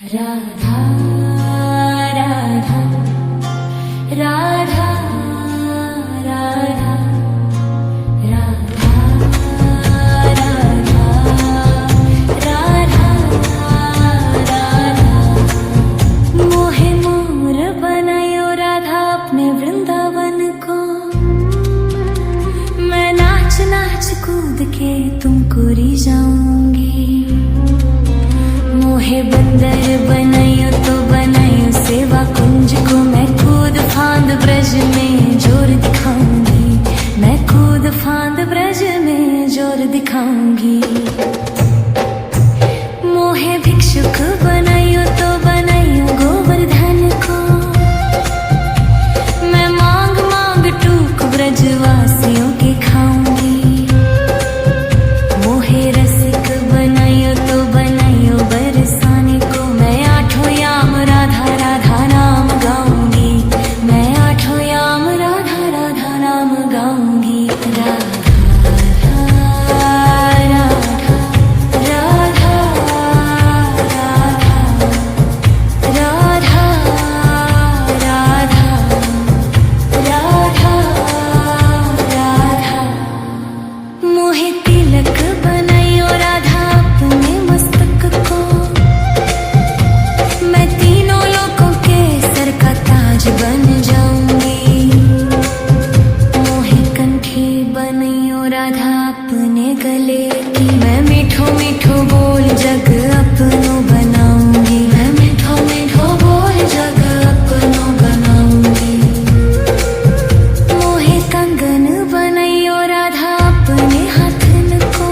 राधा राधा राधा राधा राधा राधा राधा राधा मोहे मोर बनायो राधा अपने वृंदावन को। मैं नाच नाच कूद के तुमको रिझाऊंगी। मोहे बंदर बनायो तो बनायो सेवा कुंज को। मैं कूद फांद ब्रज में जोर दिखाऊंगी। मैं कूद फांद ब्रज में जोर दिखाऊंगी। मोहे भिक्षुक बनायो तो बनायो गोवर्धन को। मैं मांग मांग टूक ब्रजवासियों के खाऊंगी। मोहे रसिक बनायो तो बनायो बरसाने को। मैं आठों याम राधा राधा नाम गाऊंगी। मैं आठों याम राधा राधा नाम गाऊंगी। राधा राधा राधा राधा राधा राधा राधा। मोहे तिलक बनायो राधा अपने मस्तक को। मैं तीनों लोगों के सर का ताज बन जाऊंगी। मोहे कंठी बनायो राधा अपने गले की। मैं मीठो मीठो बोल जग अपनो बनाऊंगी। मैं मीठो मीठो बोल जग अपनो बनाऊंगी। मोहे कंगन बनायो राधा अपने हाथन को।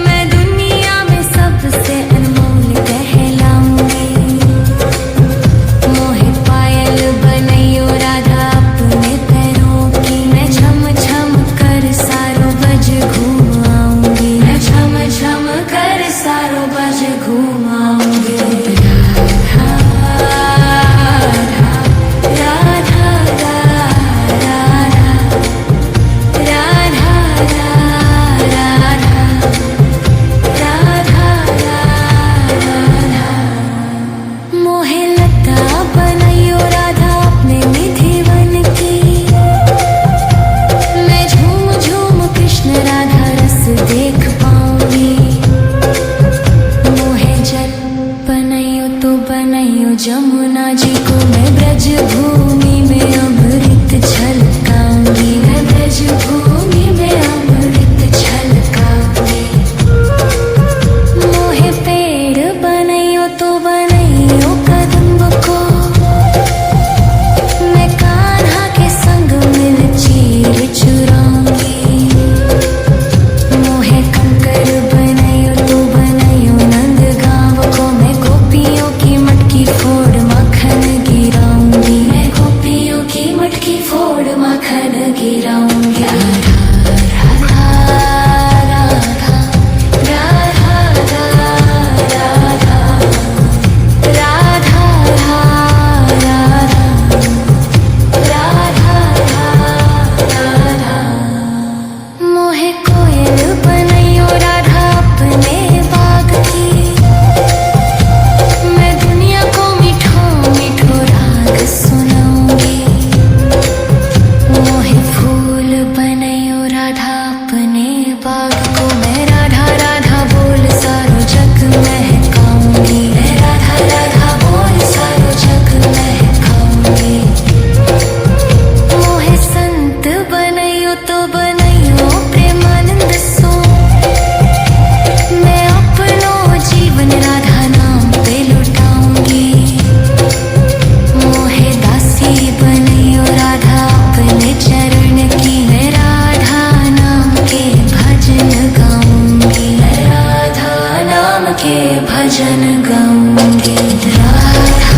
मैं दुनिया में सबसे अनमोल कहलाऊंगी। मोहे पायल बनायो राधा अपने पैरों की। मैं छम छम कर सारो बज घूम आऊंगी। मैं छम छम कर सारो बज घूम आऊंगी। राधा राधा राधा राधा राधा राधा। मोहे लता बनायो राधा अपने निधि बन की। मैं झूम झूम कृष्ण राधा रस देख पाऊंगी। मोहे जल बनायो तो बनायो जमुना जी को। मैं ब्रज भूमि में अमृत छलकाऊंगी। मैं ब्रज भूमि में अमृत छलकाऊंगी। मोहे पेड़ बनायो तो बनायो कदम्ब को। मैं कान्हा के संग मिल चीर चुराऊंगी। मोहे कंकर बनायो तो बनायो नंद गांव को। मैं गोपियों की मटकी फोड़ माखन गिराऊंगी। मैं गोपियों की मटकी फोड़ माखन गिराऊंगी। राधा राधा राधा राधा राधा राधा राधा। मोहे कोयल बनायो राधा अपने बाग की। मैं दुनिया को मीठो मीठो राग सुनाऊंगी। मोहे फूल बनायो राधा अपने बाग को। मैं राधा राधा बोल सारो जग महकाऊंगी। मैं राधा राधा बोल सारो जग महकाऊंगी। मोहे संत बनायो तो बनायो प्रेमानंद सो। मैं अपनो जीवन राधा नाम पे लुटाऊंगी। मोहे दासी बनायो राधा अपने चरण की। मैं राधा नाम के भजन गाऊंगी। मैं राधा नाम के भजन गाऊंगी। राधा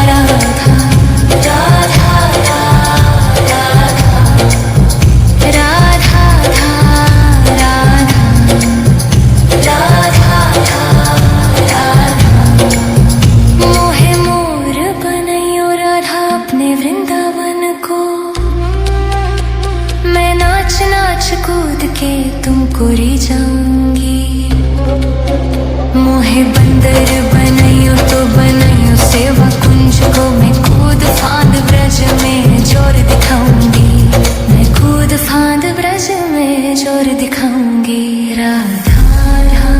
राधा राधा राधा राधा राधा। मोहे मोर बनायो राधा अपने वृंदावन को। मैं नाच नाच कूद के तुमको रिझाऊंगी। मोहे मोहे बंदर बनैयो तो बनैयो सेवा कुंज को मैं कूद फांद ब्रज में जोर दिखाऊंगी, मैं कूद फांद ब्रज में जोर दिखाऊंगी। राधा राधा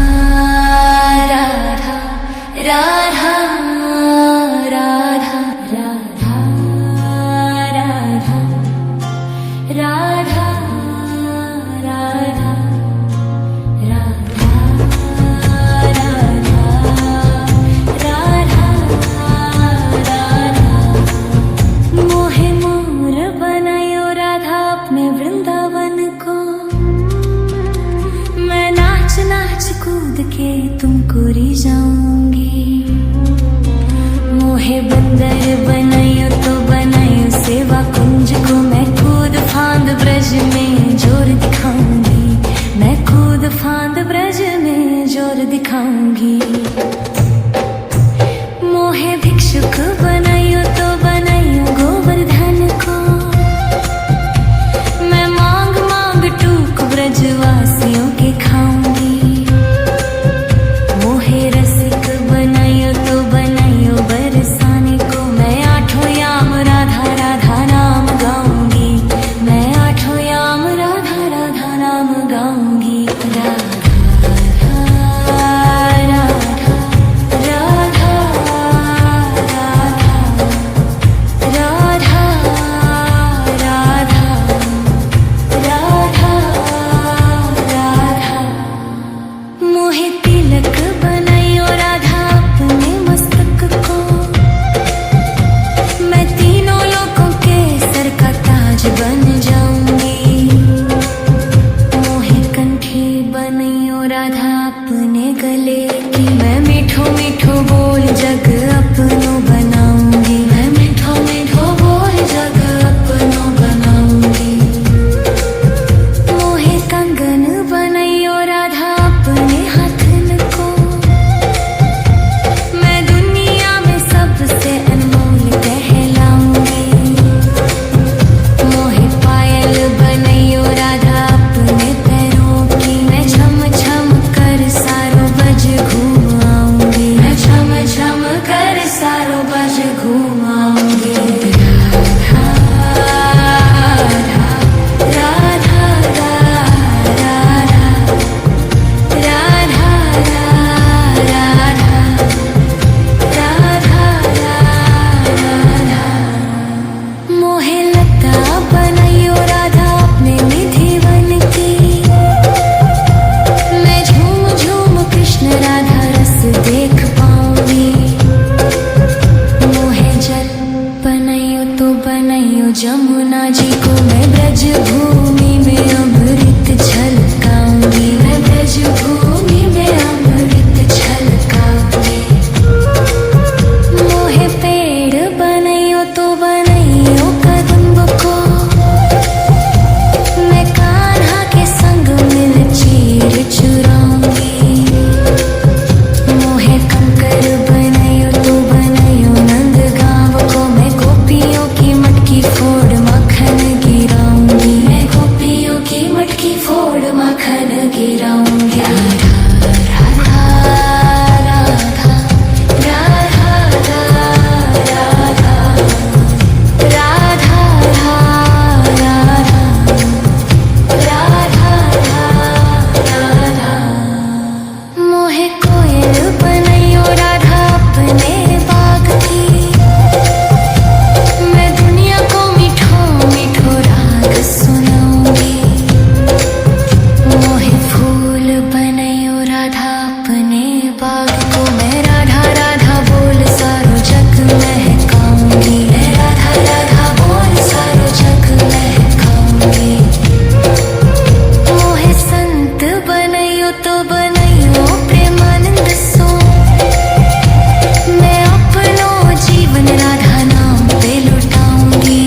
राधा राधा राधा राधा राधा राधा मोहे मोर बनायो राधा अपने वृंदावन को, मैं नाच नाच कूद के तुमको रिझाऊंगी। मोहे बंदर बनायो तो बनायो सेवा कुंज को, मैं कूद फांद ब्रज में जोर दिखाऊंगी, मैं कूद फांद ब्रज में जोर दिखाऊंगी। मोहे भिक्षुक बनायो तो बनायो गोवर्धन को, मैं मांग मांग टूक ब्रजवासियों के खाऊंगी। मोहे रसिक बनायो तो बनायो बरसाने को, मैं आठों याम राधा राधा नाम गाऊंगी, मैं आठों याम राधा राधा नाम गाऊंगी। जमुना जी को मैं ब्रज भूमि में अमृत छलकाऊंगी, मैं ब्रज भूमि में अमृत छलकाऊंगी। मोहे पेड़ बनैयो तो बनैयो कदम्ब को, मैं कान्हा के संग मिल चीर चुराऊंगी। मोहे कंकर बनैयो तो बनैयो नंद गांव को, मैं गोपियों की मटकी फोड़ माखन गिराऊंगी, मैं गोपियों की मटकी फोड़ माखन गिराऊंगी। राधा राधा राधा राधा राधा राधा राधा। मोहे कोयल बनैयो राधा अपने बाग की, मैं दुनिया को मीठो मीठो राग सुनाऊंगी। मोहे फूल बनैयो राधा अपने बाग को, मैं राधा राधा बोल सारो जग महकाऊंगी, मैं राधा राधा बोल सारो जग महकाऊंगी। मोहे संत बनैयो तो बनैयो प्रेमानंद सो, मैं अपनो जीवन राधा नाम पे लुटाऊंगी।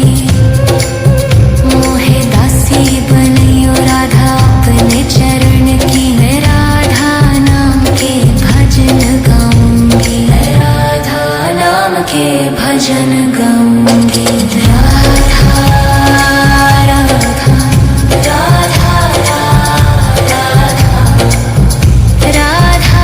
मोहे दासी बनैयो राधा अपने चरण की, मैं राधा नाम के भजन गाऊंगी, मैं राधा नाम के भजन गाऊंगी। राधा राधा राधा राधा राधा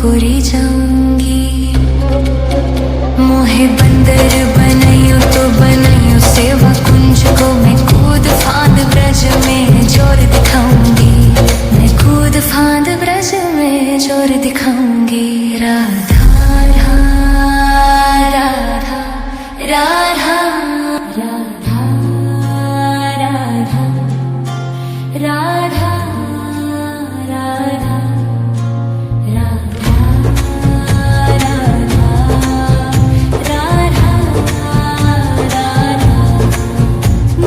तुमको री जाऊंगी। मोहे बंदर बनाइयो तो बनाइयो सेवा कुंज को, मैं कूद फांद ब्रज में जोर दिखाऊंगी, मैं कूद फांद ब्रज में जोर दिखाऊंगी। राधा राधा राधा राधा राधा राधा राधा राधा राधा।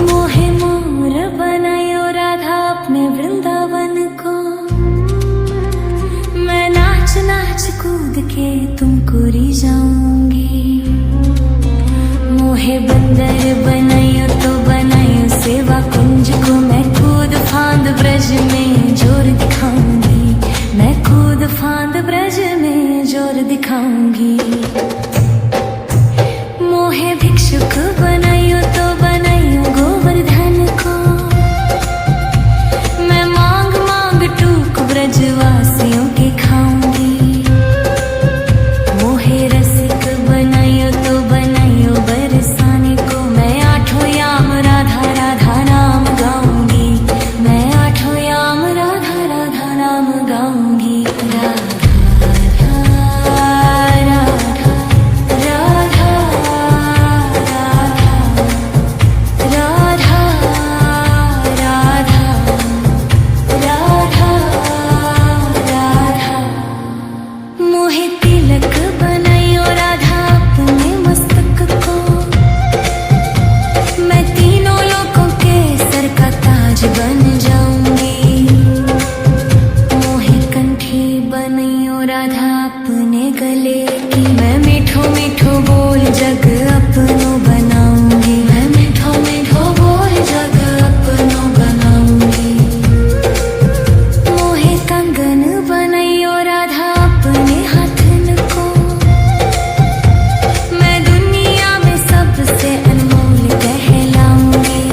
मोहे मोर बनायो राधा अपने वृंदावन को, मैं नाच नाच कूद के तुमको री जाऊंगी। मोहे बंदर बनायो तो बनायो सेवा कुंज को, मैं कूद फांद ब्रज में जोर दिखाऊंगी, मैं कूद फांद ब्रज में जोर दिखाऊंगी। मोहे भिक्षुक बनायो तो बनायो गोवर्धन को, मैं मांग मांग टूक ब्रजवासियों के खाऊंगी। मोहे रसिक बनायो तो बनायो बरसाने को, मैं आठों याम राधा राधा नाम गाऊंगी, मैं आठों याम राधा राधा नाम गाऊंगी। राधा राधा राधा राधा राधा राधा राधा। मोहे तिलक बनायो राधा अपने मस्तक को, मैं तीनों लोगों के सर का ताज बन जाऊंगी। मोहे कंठी बनायो राधा अपने गले की, मैं मीठो मीठो बोल जग अपनो बनाऊंगी, मैं मीठो मीठो बोल जग अपनो बनाऊंगी। मोहे कंगन बनायो राधा अपने हाथन को, मैं दुनिया में सबसे अनमोल कहलाऊंगी।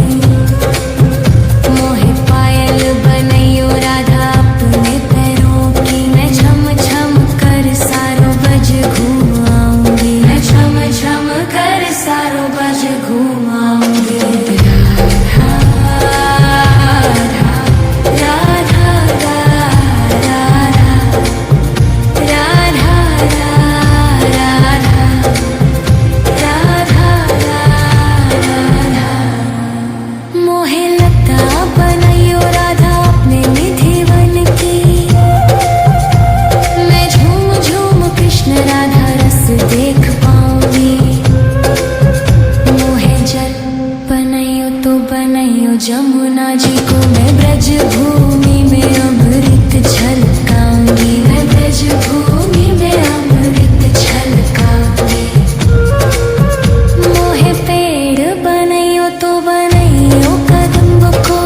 मोहे पायल बनायो राधा अपने पैरों की, मैं छम छम कर सारो बज घूमाऊंगी, मैं छम छम कर सारो बज घूमाऊंगी। राधा राधा राधा राधा राधा राधा। मोहे लता बनायो राधा अपने निधि वन की, मैं झूम झूम कृष्ण राधा रस देख पाऊंगी। मोहे जल बनायो तो बनायो जमुना जी को, मैं ब्रज भूमि में अमृत छलकाऊंगी, मैं ब्रज भूमि में अमृत छलकाऊंगी। मोहे पेड़ बनायो तो बनायो कदम्ब को,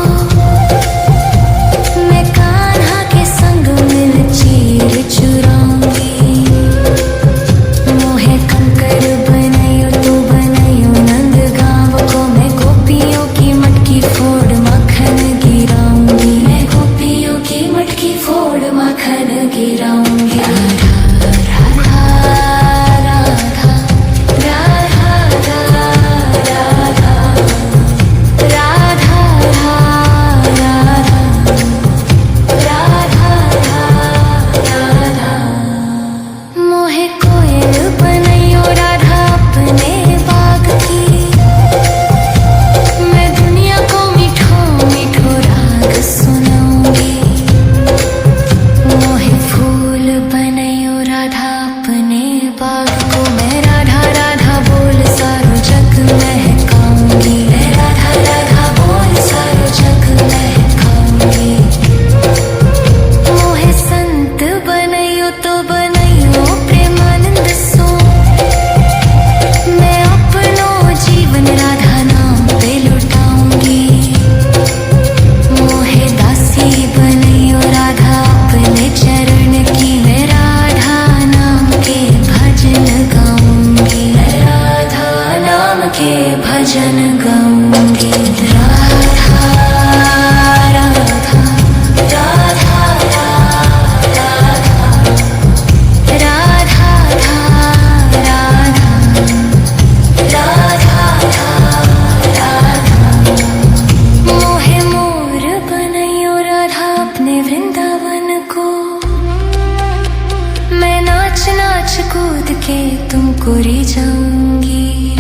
मैं कान्हा के संग मिल चीर चुराऊंगी। मोहे कूद के तुमको री जाऊंगी।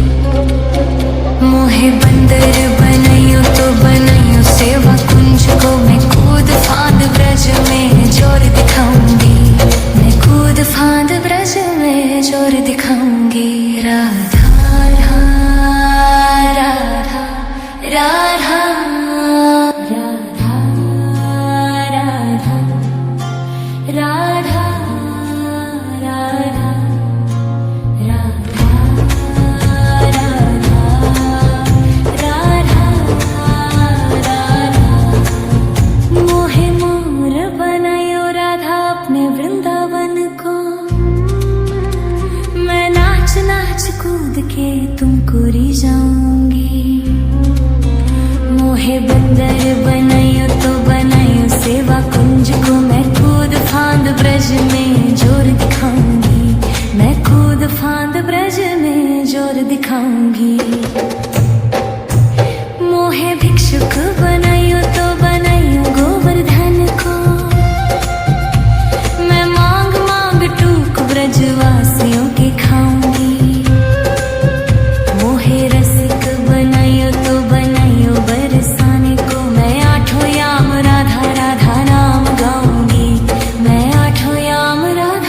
मोहे बंदर बनाइयो तो बनाइयो सेवा कुंज को, मैं कूद फांद ब्रज में जोर दिखाऊंगी। मैं कूद फांद ब्रज में जोर दिखाऊंगी। राधा राधा राधा राधा राधा राधा राधा कूद के तुमको री जाऊंगी। मोहे बंदर बनाइयो तो बनाइयो सेवा कुंज को, मैं कूद फांद ब्रज में जोर दिखाऊंगी। मैं कूद फांद ब्रज में जोर दिखाऊंगी। मोहे भिक्षुक बनाइयो तो बनाइयो गोवर्धन को, मैं मांग मांग टूक ब्रजवासियों के खाऊंगी। राधा राधा नाम गाऊंगी। मैं आठों याम राधा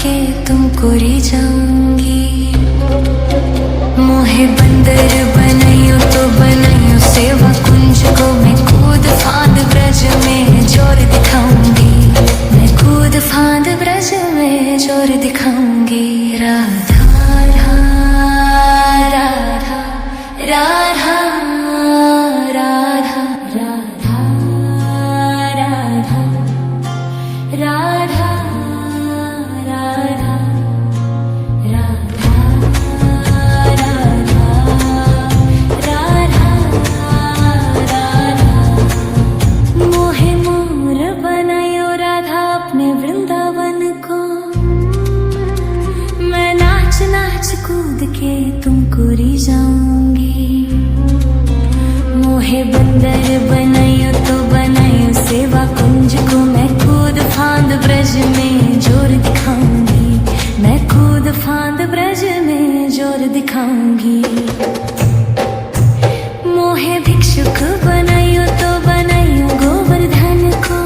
के तुमको रिझाऊंगी। मोहे बंदर बनाइयो तो बनाइयो सेवा कुंज को, मैं कूद फांद ब्रज में जोर दिखाऊंगी। मैं कूद फांद ब्रज में जोर दिखाऊंगी। राधा राधा राधा राधा राधा राधा राधा राधा राधा मोहे मोर बनायो राधा अपने वृंदावन को। मैं नाच नाच कूद के तुमको रिझाऊंगी। मोहे बंदर बनायो तो बनायो सेवा कुंज को, मैं कूद फांद ब्रज में जोर दिखाऊंगी। मैं कूद फांद ब्रज में जोर दिखाऊंगी। मोहे भिक्षुक बनायो तो बनायो गोवर्धन को।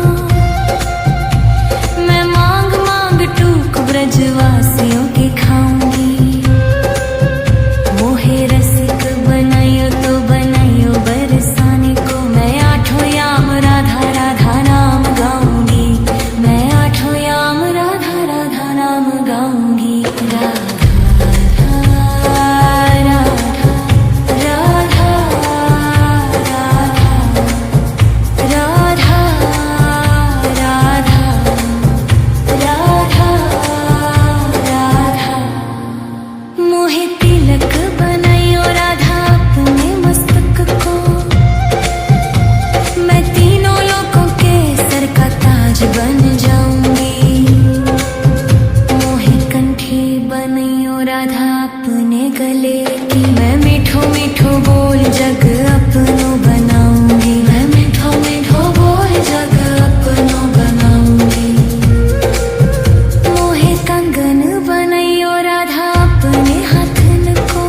मैं मांग मांग टूक ब्रजवासियों के खाऊंगी। मोहे रसिक बनायो तो बनायो बरसाने को। मैं आठों याम राधा राधा नाम गाऊंगी। मैं आठों याम राधा राधा नाम गाऊंगी। राधा राधा राधा राधा राधा राधा राधा। मोहे तिलक बनायो राधा अपने मस्तक को। मैं तीनों लोगों के सर का ताज बन जाऊंगी। मोहे कंठी बनायो राधा अपने गले की। मैं मीठो मीठो बोल जग अपनो बनाऊंगी। मैं मीठो मीठो बोल जग अपनो बनाऊंगी। मोहे कंगन बनायो राधा अपने हाथन को।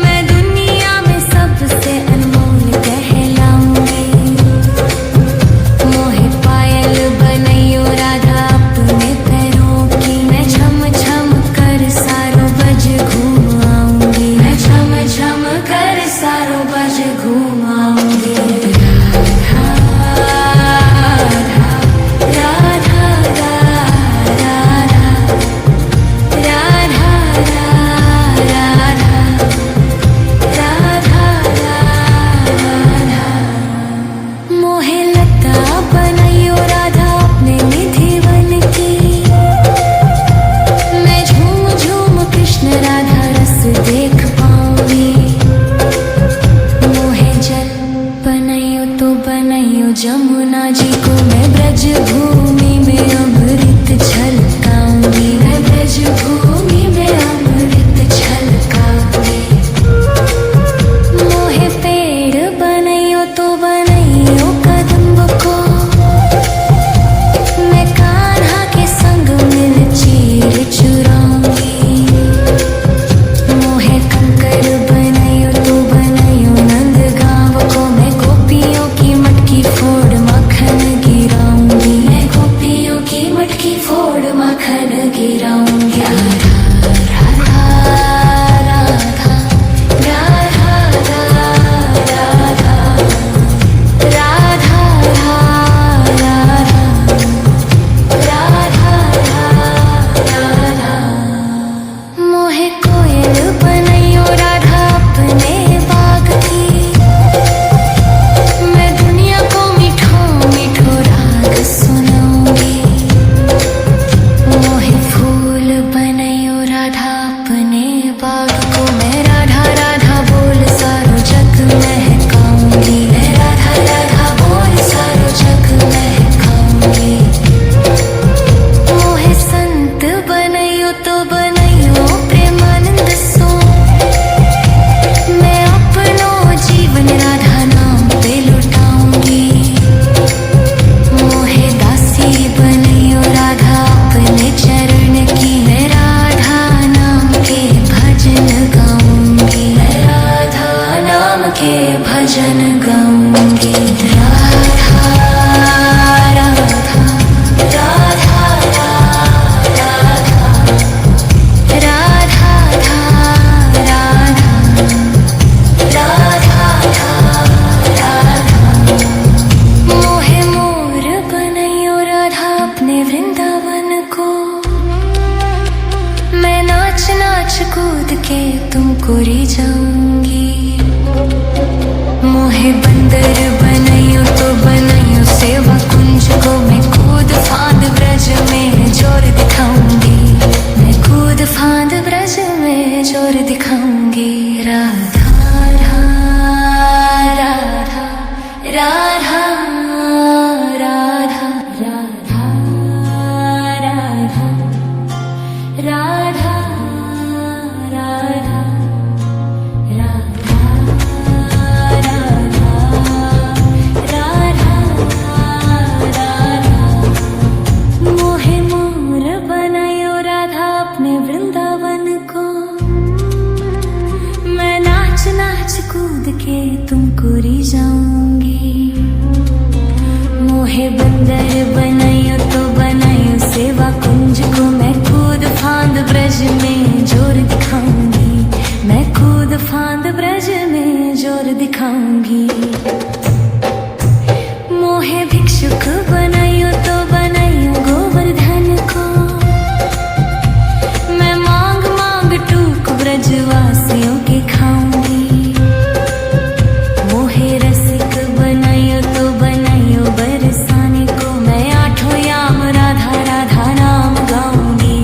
मैं दुनिया में सबसे अनमोल कहलाऊंगी। मोहे पायल बनायो राधा अपने पैरों की। मैं छम छम कर सारो बज घूम आऊंगी। मैं छम छम कर सारो बज घूम आऊंगी। राधा राधा राधा राधा राधा राधा। मोहे लता बनायो राधा अपने निधि वन की। मैं झूम झूम कृष्ण राधा रस देख पाऊंगी। मोहे जल बनायो तो बनायो जमुना जी को। मैं ब्रज भूमि में अमृत छलकाऊंगी। मैं ब्रज भूमि में अमृत छलकाऊंगी। मोहे पेड़ बनायो तो बनायो कदम्ब को। मैं कान्हा के संग मिल चीर चुराऊंगी। मोहे कंकर बनायो तो बनायो नंद गांव को। मैं गोपियों की मटकी फोड़ माखन गिराऊंगी। मैं गोपियों की मटकी फोड़ माखन गिराऊंगी। राधा राधा राधा राधा राधा राधा राधा राधा राधा मोहे मोर बनायो राधा अपने वृंदावन को मैं नाच नाच कूद के तुमको रिझाऊंगी मोहे बंदर बनायो तो बनायो सेवा कुंज को मैं कूद फांद ब्रज में जोर दिखाऊंगी मैं कूद फांद ब्रज में जोर दिखाऊंगी मोहे भिक्षुक बनायो तो बनायो गोवर्धन को मैं मांग मांग टूक ब्रजवासियों के खाऊंगी मोहे रसिक बनायो तो बनायो बरसाने को मैं आठों याम राधा राधा नाम गाऊंगी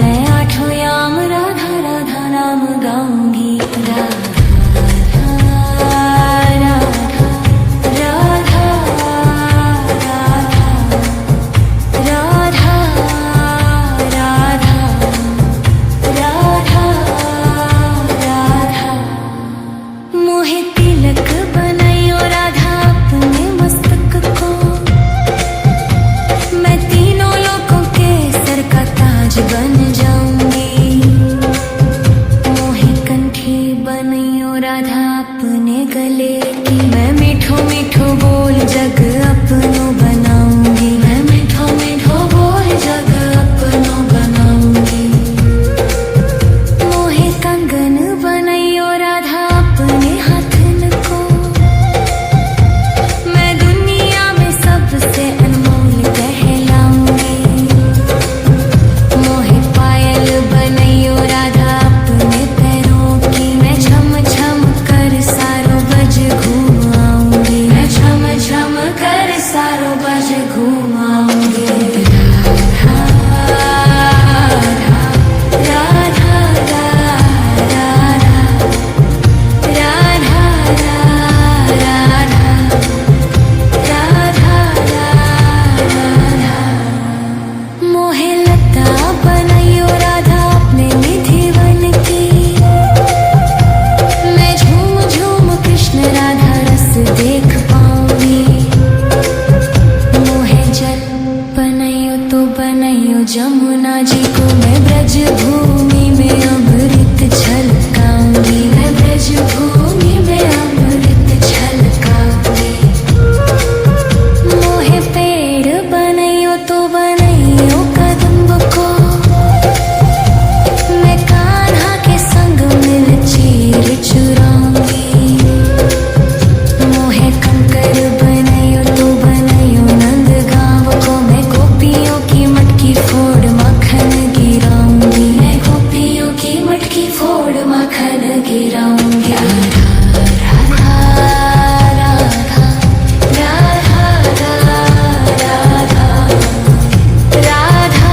मैं आठों याम राधा राधा नाम गाऊंगी राधा राधा राधा राधा राधा राधा राधा मोहे तिलक बनायो राधा अपने मस्तक को मैं तीनों लोगों के सर का ताज बन जाऊंगी मोहे कंठी बनायो राधा अपने गले की मैं मीठो मीठो बोल जग अपनो बनाऊंगी मैं मीठो मीठो बोल जग अपनो बनाऊंगी मोहे कंगन बनायो राधा अपने हाथन को मैं दुनिया में सबसे अनमोल कहलाऊंगी मोहे पायल बनायो राधा अपने पैरों की मैं छम छम कर सारो बज घूमाऊंगी मैं छम छम कर सारो बज घूमाऊंगी राधा राधा राधा राधा राधा राधा मोहे लता बनायो राधा अपने निधि वन की मैं झूम झूम कृष्ण राधा रस देख पाऊंगी मोहे जल बनायो तो बनायो जमुना जी को मैं ब्रज भूमि में अमृत छलकाऊंगी मैं ब्रज भूमि में अमृत छलकाऊंगी मोहे पेड़ बनायो तो बनायो कदम्ब को मैं कान्हा के संग मिल चीर चुराऊंगी मोहे कंकर बनायो तो बनायो नंद गांव को मैं गोपियों की मटकी फोड़ माखन गिराऊंगी मैं गोपियों की मटकी फोड़ माखन गिराऊंगी राधा राधा राधा राधा राधा राधा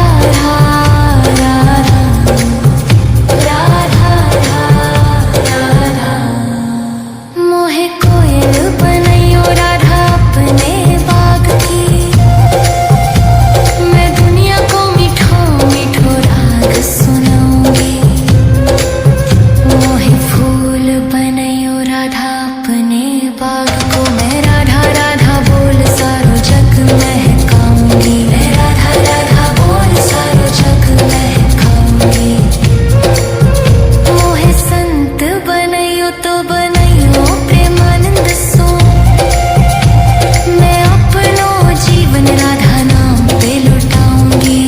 राधा राधा मोहे कोयल बनायो राधा अपने बाग की मैं दुनिया को मीठो मीठो राग सुनाऊंगी मोहे फूल बनायो राधा अपने बाग को मैं राधा राधा बोल सारो जग महकाऊंगी मैं राधा राधा बोल सारो जग महकाऊंगी मोहे संत बनायो तो बनायो प्रेमानंद सो मैं अपनो जीवन राधा नाम पे लुटाऊंगी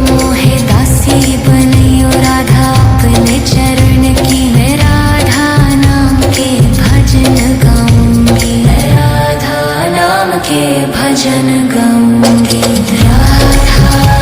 मोहे दासी बनायो राधा अपने चरण की मैं राधा नाम के भजन गाऊंगी मैं राधा नाम के भजन गाऊंगी राधा